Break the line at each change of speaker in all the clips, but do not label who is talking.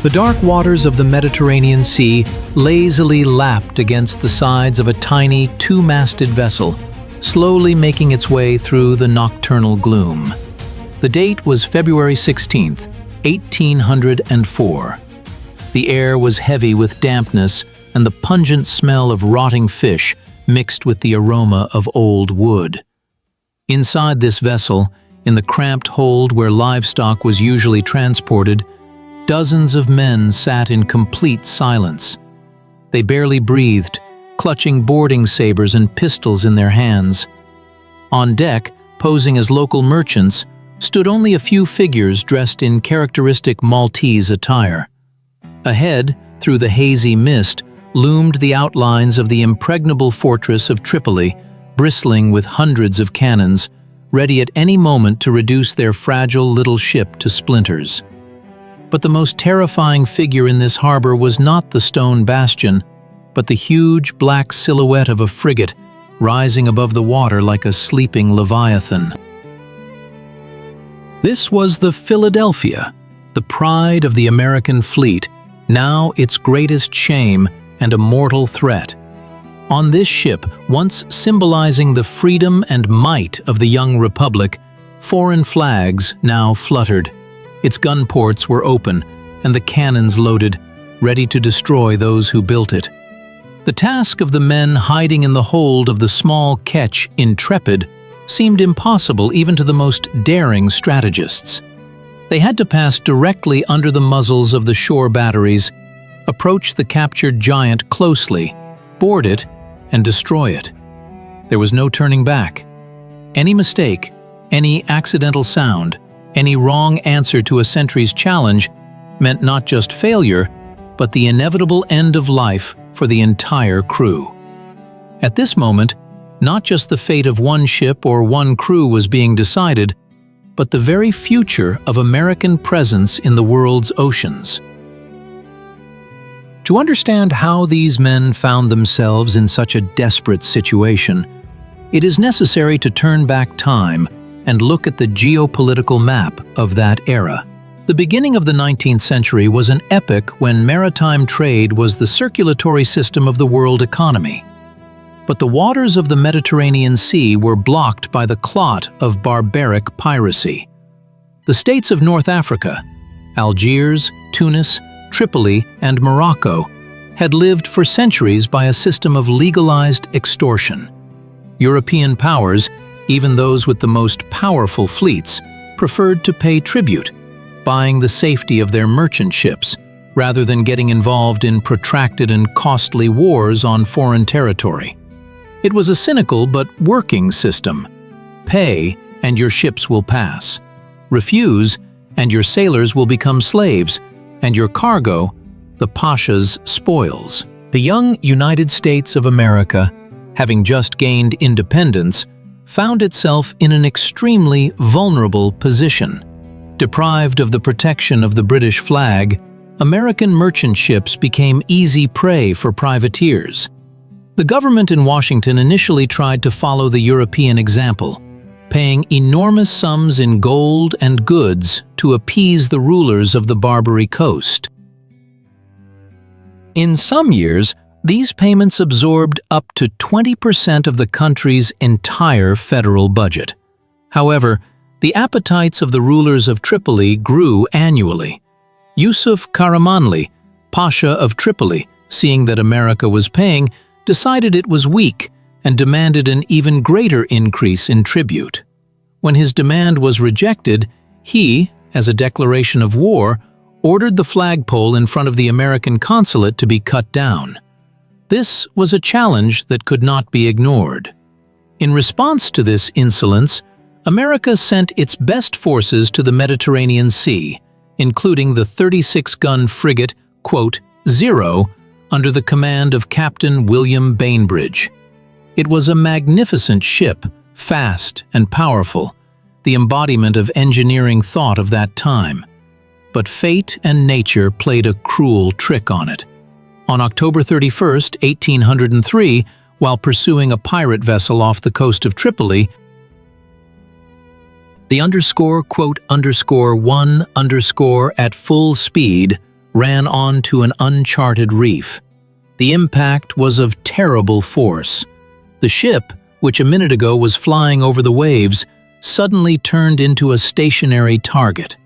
The dark waters of the Mediterranean Sea lazily lapped against the sides of a tiny two-masted vessel, slowly making its way through the nocturnal gloom. The date was February 16, 1804. The air was heavy with dampness and the pungent smell of rotting fish mixed with the aroma of old wood. Inside this vessel, in the cramped hold where livestock was usually transported, dozens of men sat in complete silence. They barely breathed, clutching boarding sabers and pistols in their hands. On deck, posing as local merchants, stood only a few figures dressed in characteristic Maltese attire. Ahead, through the hazy mist, loomed the outlines of the impregnable fortress of Tripoli, bristling with hundreds of cannons, ready at any moment to reduce their fragile little ship to splinters. But the most terrifying figure in this harbor was not the stone bastion, but the huge black silhouette of a frigate rising above the water like a sleeping leviathan. This was the Philadelphia, the pride of the American fleet, now its greatest shame and a mortal threat. On this ship, once symbolizing the freedom and might of the young republic, foreign flags now fluttered. Its gun ports were open and the cannons loaded, ready to destroy those who built it. The task of the men hiding in the hold of the small ketch Intrepid seemed impossible even to the most daring strategists. They had to pass directly under the muzzles of the shore batteries, approach the captured giant closely, board it, and destroy it. There was no turning back. Any mistake, any accidental sound, any wrong answer to a sentry's challenge meant not just failure, but the inevitable end of life for the entire crew. At this moment, not just the fate of one ship or one crew was being decided, but the very future of American presence in the world's oceans. To understand how these men found themselves in such a desperate situation, it is necessary to turn back time and look at the geopolitical map of that era. The beginning of the 19th century was an epoch when maritime trade was the circulatory system of the world economy. But the waters of the Mediterranean Sea were blocked by the clot of barbaric piracy. The states of North Africa, Algiers, Tunis, Tripoli, and Morocco, had lived for centuries by a system of legalized extortion. European powers, even those with the most powerful fleets, preferred to pay tribute, buying the safety of their merchant ships, rather than getting involved in protracted and costly wars on foreign territory. It was a cynical but working system. Pay, and your ships will pass. Refuse, and your sailors will become slaves, and your cargo, the pasha's spoils. The young United States of America, having just gained independence, found itself in an extremely vulnerable position. Deprived of the protection of the British flag, American merchant ships became easy prey for privateers. The government in Washington initially tried to follow the European example, paying enormous sums in gold and goods to appease the rulers of the Barbary Coast. In some years, these payments absorbed up to 20% of the country's entire federal budget. However, the appetites of the rulers of Tripoli grew annually. Yusuf Karamanli, Pasha of Tripoli, seeing that America was paying, decided it was weak and demanded an even greater increase in tribute. When his demand was rejected, he, as a declaration of war, ordered the flagpole in front of the American consulate to be cut down. This was a challenge that could not be ignored. In response to this insolence, America sent its best forces to the Mediterranean Sea, including the 36-gun frigate, Zero, under the command of Captain William Bainbridge. It was a magnificent ship, fast and powerful, the embodiment of engineering thought of that time. But fate and nature played a cruel trick on it. On October 31, 1803, while pursuing a pirate vessel off the coast of Tripoli, the __1_ at full speed ran onto an uncharted reef. The impact was of terrible force. The ship, which a minute ago was flying over the waves, suddenly turned into a stationary target.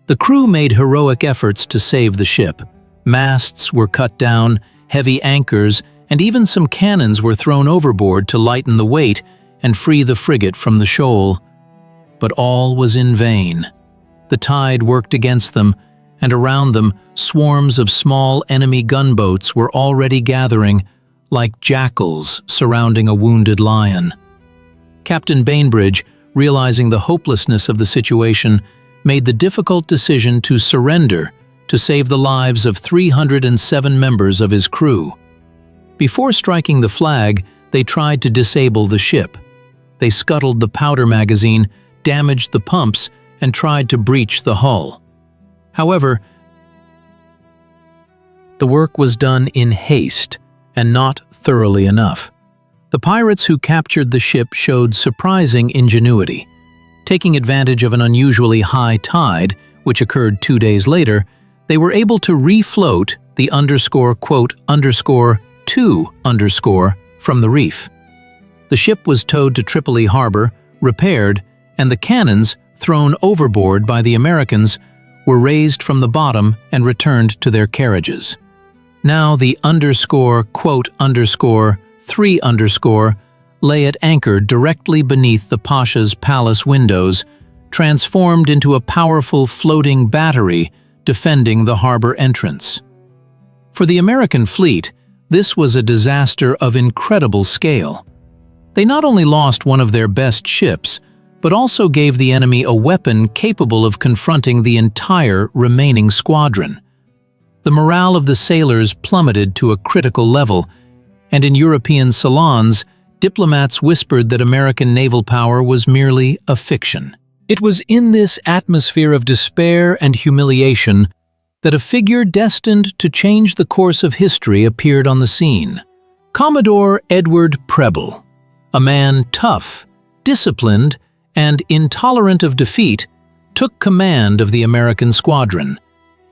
The crew made heroic efforts to save the ship. Masts were cut down, heavy anchors, and even some cannons were thrown overboard to lighten the weight and free the frigate from the shoal. But all was in vain. The tide worked against them, and around them, swarms of small enemy gunboats were already gathering, like jackals surrounding a wounded lion. Captain Bainbridge, realizing the hopelessness of the situation, made the difficult decision to surrender to save the lives of 307 members of his crew. Before striking the flag, they tried to disable the ship. They scuttled the powder magazine, damaged the pumps, and tried to breach the hull. However, the work was done in haste and not thoroughly enough. The pirates who captured the ship showed surprising ingenuity. Taking advantage of an unusually high tide, which occurred 2 days later, they were able to refloat the _2_ from the reef. The ship was towed to Tripoli harbor, repaired, and the cannons, thrown overboard by the Americans, were raised from the bottom and returned to their carriages. Now the _3_ lay at anchor directly beneath the Pasha's palace windows, transformed into a powerful floating battery defending the harbor entrance. For the American fleet, this was a disaster of incredible scale. They not only lost one of their best ships, but also gave the enemy a weapon capable of confronting the entire remaining squadron. The morale of the sailors plummeted to a critical level, and in European salons, diplomats whispered that American naval power was merely a fiction. It was in this atmosphere of despair and humiliation that a figure destined to change the course of history appeared on the scene. Commodore Edward Preble, a man tough, disciplined, and intolerant of defeat, took command of the American squadron.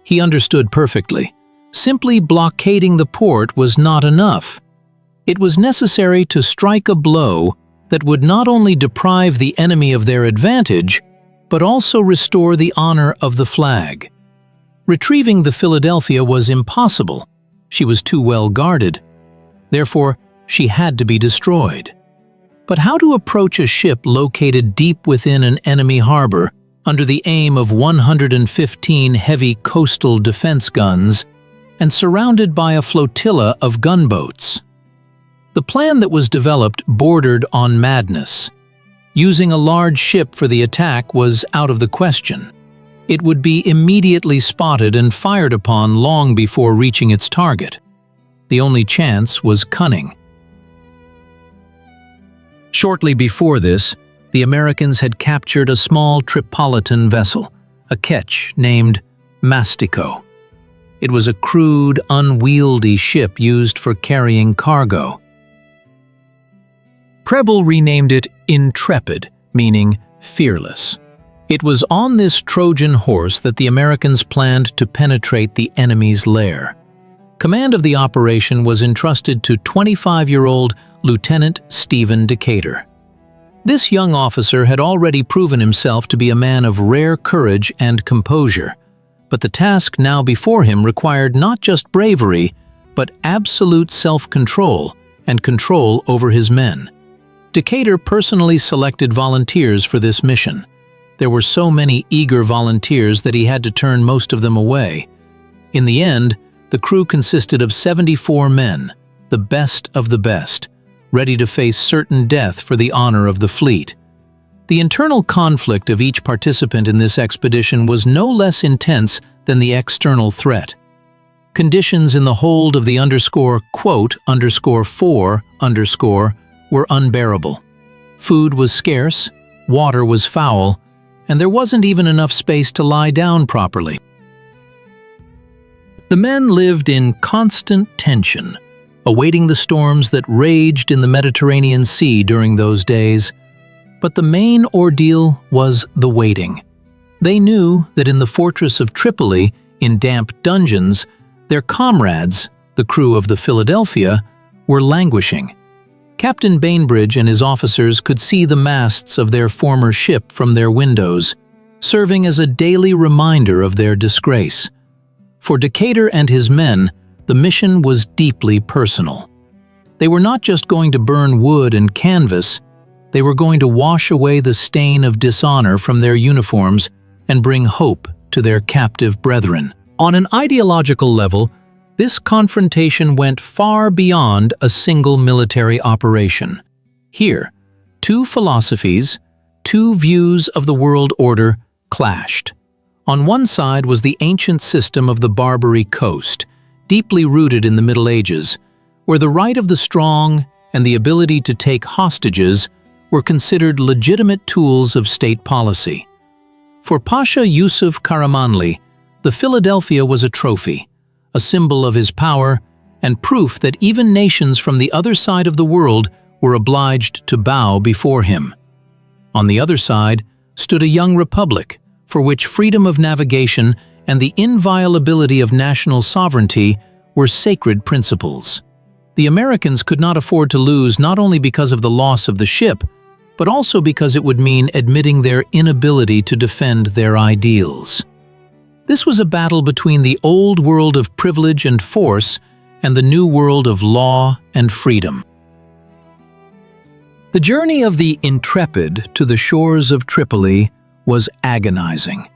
He understood perfectly. Simply blockading the port was not enough. It was necessary to strike a blow that would not only deprive the enemy of their advantage, but also restore the honor of the flag. Retrieving the Philadelphia was impossible. She was too well guarded. Therefore, she had to be destroyed. But how to approach a ship located deep within an enemy harbor under the aim of 115 heavy coastal defense guns and surrounded by a flotilla of gunboats? The plan that was developed bordered on madness. Using a large ship for the attack was out of the question. It would be immediately spotted and fired upon long before reaching its target. The only chance was cunning. Shortly before this, the Americans had captured a small Tripolitan vessel, a ketch named Mastico. It was a crude, unwieldy ship used for carrying cargo. Preble renamed it Intrepid, meaning fearless. It was on this Trojan horse that the Americans planned to penetrate the enemy's lair. Command of the operation was entrusted to 25-year-old Lieutenant Stephen Decatur. This young officer had already proven himself to be a man of rare courage and composure, but the task now before him required not just bravery, but absolute self-control and control over his men. Decatur personally selected volunteers for this mission. There were so many eager volunteers that he had to turn most of them away. In the end, the crew consisted of 74 men, the best of the best, ready to face certain death for the honor of the fleet. The internal conflict of each participant in this expedition was no less intense than the external threat. Conditions in the hold of the _4_ were unbearable. Food was scarce, water was foul, and there wasn't even enough space to lie down properly. The men lived in constant tension, awaiting the storms that raged in the Mediterranean Sea during those days. But the main ordeal was the waiting. They knew that in the fortress of Tripoli, in damp dungeons, their comrades, the crew of the Philadelphia, were languishing. Captain Bainbridge and his officers could see the masts of their former ship from their windows, serving as a daily reminder of their disgrace. For Decatur and his men, the mission was deeply personal. They were not just going to burn wood and canvas, they were going to wash away the stain of dishonor from their uniforms and bring hope to their captive brethren. On an ideological level, this confrontation went far beyond a single military operation. Here, two philosophies, two views of the world order clashed. On one side was the ancient system of the Barbary coast, deeply rooted in the Middle Ages, where the right of the strong and the ability to take hostages were considered legitimate tools of state policy. For Pasha Yusuf Karamanli, the Philadelphia was a trophy, a symbol of his power, and proof that even nations from the other side of the world were obliged to bow before him. On the other side stood a young republic, for which freedom of navigation and the inviolability of national sovereignty were sacred principles. The Americans could not afford to lose not only because of the loss of the ship, but also because it would mean admitting their inability to defend their ideals. This was a battle between the old world of privilege and force and the new world of law and freedom. The journey of the Intrepid to the shores of Tripoli was agonizing.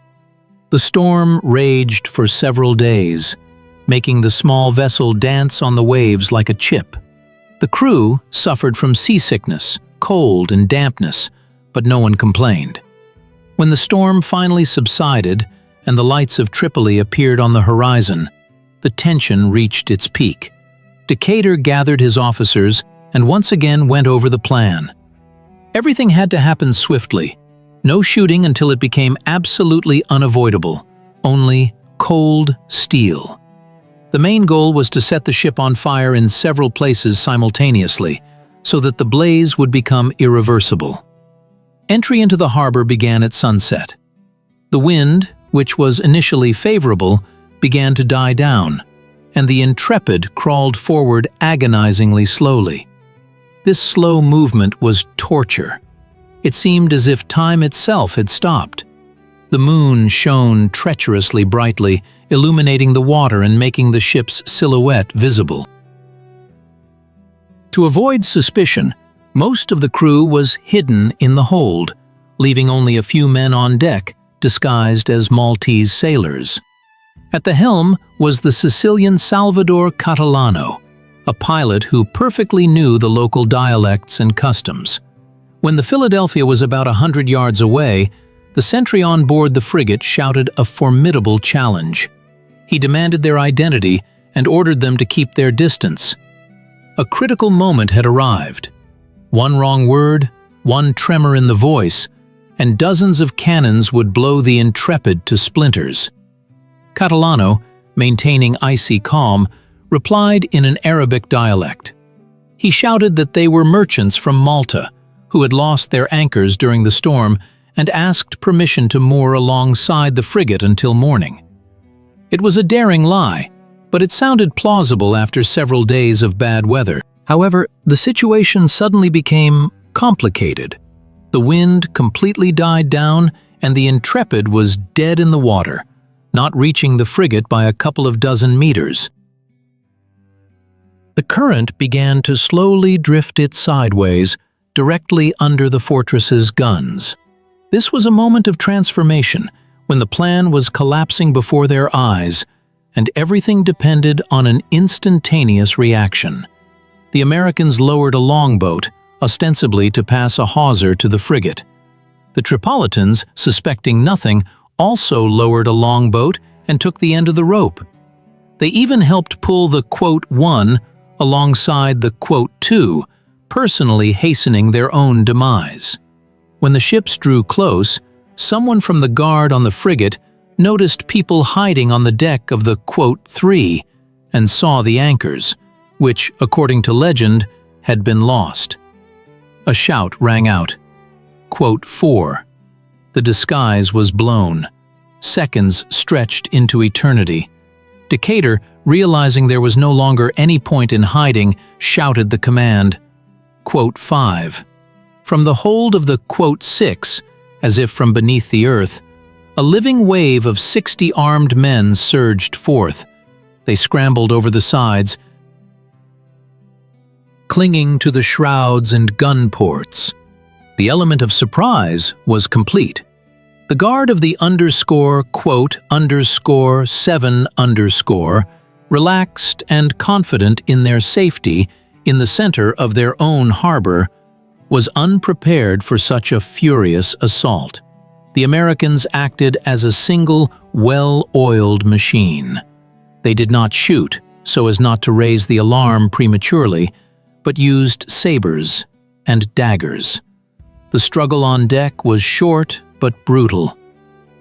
The storm raged for several days, making the small vessel dance on the waves like a chip. The crew suffered from seasickness, cold, and dampness, but no one complained. When the storm finally subsided and the lights of Tripoli appeared on the horizon, the tension reached its peak. Decatur gathered his officers and once again went over the plan. Everything had to happen swiftly. No shooting until it became absolutely unavoidable. Only cold steel. The main goal was to set the ship on fire in several places simultaneously, so that the blaze would become irreversible. Entry into the harbor began at sunset. The wind, which was initially favorable, began to die down, and the Intrepid crawled forward agonizingly slowly. This slow movement was torture. It seemed as if time itself had stopped. The moon shone treacherously brightly, illuminating the water and making the ship's silhouette visible. To avoid suspicion, most of the crew was hidden in the hold, leaving only a few men on deck, disguised as Maltese sailors. At the helm was the Sicilian Salvador Catalano, a pilot who perfectly knew the local dialects and customs. When the Philadelphia was about 100 yards away, the sentry on board the frigate shouted a formidable challenge. He demanded their identity and ordered them to keep their distance. A critical moment had arrived. One wrong word, one tremor in the voice, and dozens of cannons would blow the Intrepid to splinters. Catalano, maintaining icy calm, replied in an Arabic dialect. He shouted that they were merchants from Malta, who had lost their anchors during the storm, and asked permission to moor alongside the frigate until morning. It was a daring lie, but it sounded plausible after several days of bad weather. However, the situation suddenly became complicated. The wind completely died down, and the Intrepid was dead in the water, not reaching the frigate by a couple of dozen meters. The current began to slowly drift it sideways, directly under the fortress's guns. This was a moment of transformation, when the plan was collapsing before their eyes, and everything depended on an instantaneous reaction. The Americans lowered a longboat, ostensibly to pass a hawser to the frigate. The Tripolitans, suspecting nothing, also lowered a longboat and took the end of the rope. They even helped pull the "1" alongside the "2", personally hastening their own demise. When the ships drew close, someone from the guard on the frigate noticed people hiding on the deck of the "3" and saw the anchors, which, according to legend, had been lost. A shout rang out, "4." The disguise was blown. seconds stretched into eternity. Decatur, realizing there was no longer any point in hiding, shouted the command, Quote 5. From the hold of the Quote 6, as if from beneath the earth, a living wave of 60 armed men surged forth. They scrambled over the sides, clinging to the shrouds and gun ports. The element of surprise was complete. The guard of the _7_ relaxed and confident in their safety in the center of their own harbor, was unprepared for such a furious assault. The Americans acted as a single, well-oiled machine. They did not shoot so as not to raise the alarm prematurely, but used sabers and daggers. The struggle on deck was short but brutal.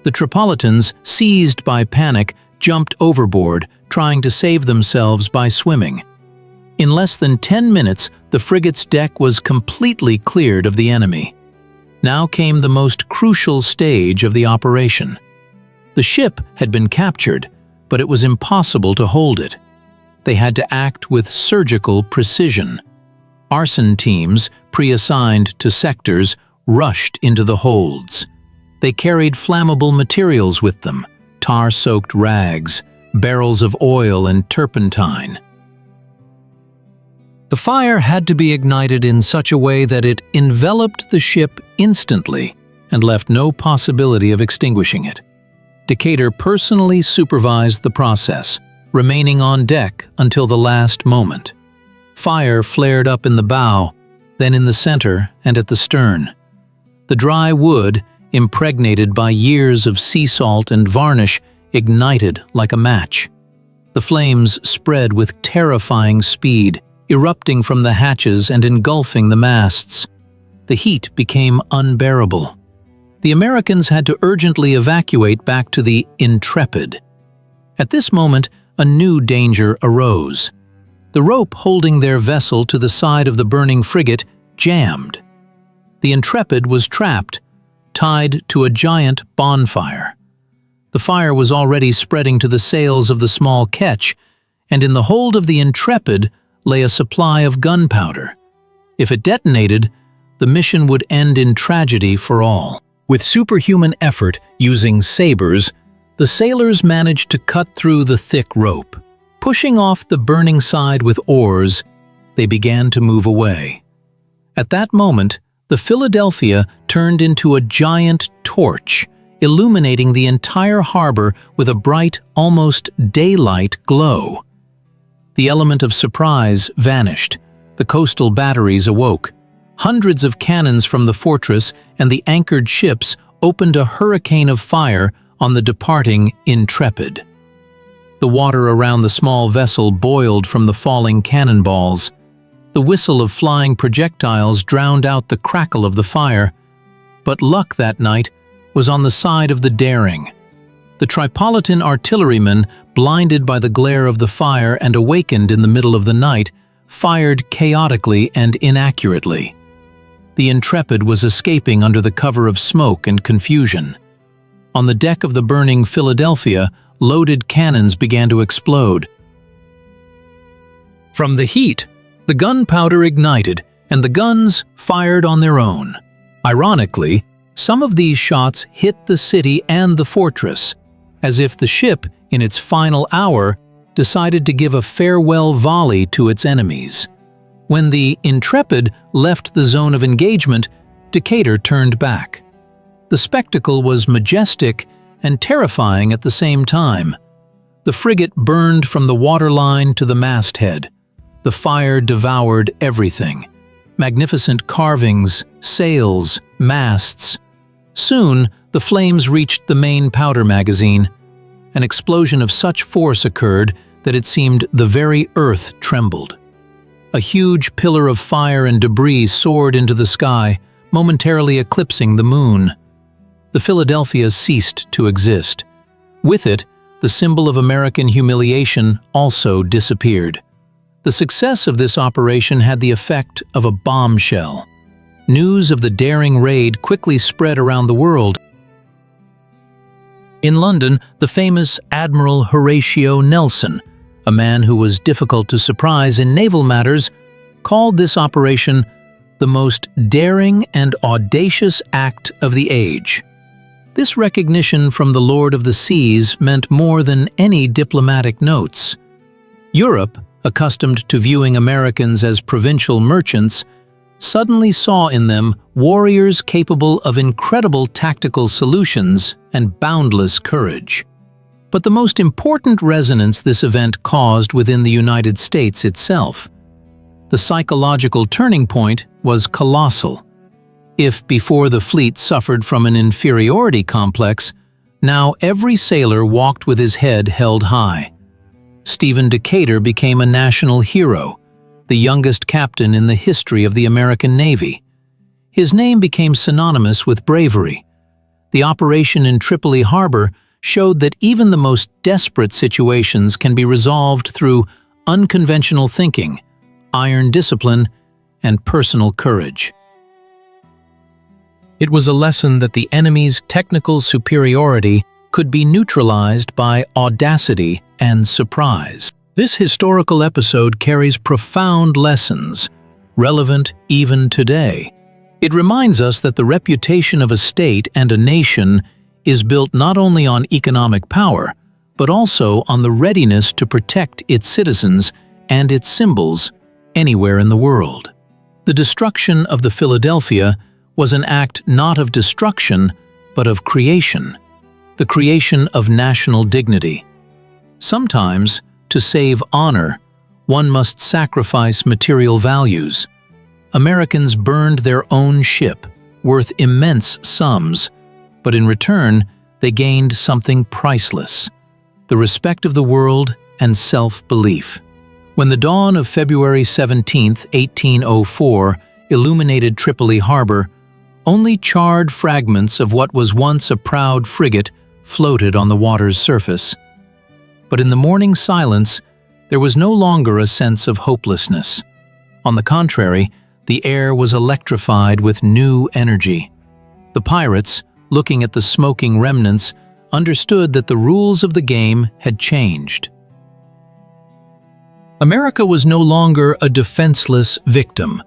The Tripolitans, seized by panic, jumped overboard, trying to save themselves by swimming. In less than 10 minutes, the frigate's deck was completely cleared of the enemy. Now came the most crucial stage of the operation. The ship had been captured, but it was impossible to hold it. They had to act with surgical precision. Arson teams, pre-assigned to sectors, rushed into the holds. They carried flammable materials with them, tar-soaked rags, barrels of oil and turpentine. The fire had to be ignited in such a way that it enveloped the ship instantly and left no possibility of extinguishing it. Decatur personally supervised the process, remaining on deck until the last moment. Fire flared up in the bow, then in the center and at the stern. The dry wood, impregnated by years of sea salt and varnish, ignited like a match. The flames spread with terrifying speed, erupting from the hatches and engulfing the masts. The heat became unbearable. The Americans had to urgently evacuate back to the Intrepid. At this moment, a new danger arose. The rope holding their vessel to the side of the burning frigate jammed. The Intrepid was trapped, tied to a giant bonfire. The fire was already spreading to the sails of the small ketch, and in the hold of the Intrepid lay a supply of gunpowder. If it detonated, the mission would end in tragedy for all. With superhuman effort, using sabers, the sailors managed to cut through the thick rope. Pushing off the burning side with oars, they began to move away. At that moment, the Philadelphia turned into a giant torch, illuminating the entire harbor with a bright, almost daylight glow. The element of surprise vanished. The coastal batteries awoke. Hundreds of cannons from the fortress and the anchored ships opened a hurricane of fire on the departing Intrepid. The water around the small vessel boiled from the falling cannonballs. The whistle of flying projectiles drowned out the crackle of the fire. But luck that night was on the side of the daring. The Tripolitan artillerymen, blinded by the glare of the fire and awakened in the middle of the night, fired chaotically and inaccurately. The Intrepid was escaping under the cover of smoke and confusion. On the deck of the burning Philadelphia, loaded cannons began to explode. From the heat, the gunpowder ignited, and the guns fired on their own. Ironically, some of these shots hit the city and the fortress, as if the ship, in its final hour, decided to give a farewell volley to its enemies. When the Intrepid left the zone of engagement, Decatur turned back. The spectacle was majestic and terrifying at the same time. The frigate burned from the waterline to the masthead. The fire devoured everything. Magnificent carvings, sails, masts. Soon, the flames reached the main powder magazine. An explosion of such force occurred that it seemed the very earth trembled. A huge pillar of fire and debris soared into the sky, momentarily eclipsing the moon. The Philadelphia ceased to exist. With it, the symbol of American humiliation also disappeared. The success of this operation had the effect of a bombshell. News of the daring raid quickly spread around the world. In London, the famous Admiral Horatio Nelson, a man who was difficult to surprise in naval matters, called this operation the most daring and audacious act of the age. This recognition from the Lord of the Seas meant more than any diplomatic notes. Europe, accustomed to viewing Americans as provincial merchants, suddenly saw in them warriors capable of incredible tactical solutions and boundless courage. But the most important resonance this event caused within the United States itself. The psychological turning point was colossal. If before the fleet suffered from an inferiority complex, now every sailor walked with his head held high. Stephen Decatur became a national hero, the youngest captain in the history of the American Navy. His name became synonymous with bravery. The operation in Tripoli harbor showed that even the most desperate situations can be resolved through unconventional thinking, iron discipline, and personal courage. It was a lesson that the enemy's technical superiority could be neutralized by audacity and surprise. This historical episode carries profound lessons, relevant even today. It reminds us that the reputation of a state and a nation is built not only on economic power, but also on the readiness to protect its citizens and its symbols anywhere in the world. The destruction of the Philadelphia was an act not of destruction, but of creation, the creation of national dignity. Sometimes, to save honor, one must sacrifice material values. Americans burned their own ship, worth immense sums, but in return, they gained something priceless: the respect of the world and self-belief. When the dawn of February 17, 1804, illuminated Tripoli harbor, only charred fragments of what was once a proud frigate floated on the water's surface. But in the morning silence, there was no longer a sense of hopelessness. On the contrary, the air was electrified with new energy. The pirates, looking at the smoking remnants, understood that the rules of the game had changed. America was no longer a defenseless victim,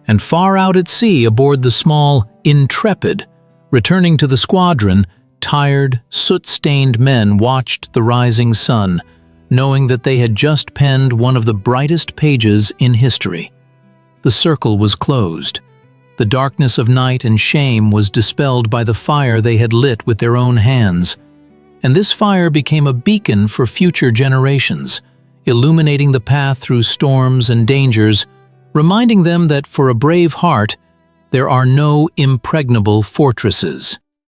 and far out at sea aboard the small Intrepid, returning to the squadron, tired, soot-stained men watched the rising sun, knowing that they had just penned one of the brightest pages in history. The circle was closed. The darkness of night and shame was dispelled by the fire they had lit with their own hands, and this fire became a beacon for future generations, illuminating the path through storms and dangers, reminding them that for a brave heart, there are no impregnable fortresses.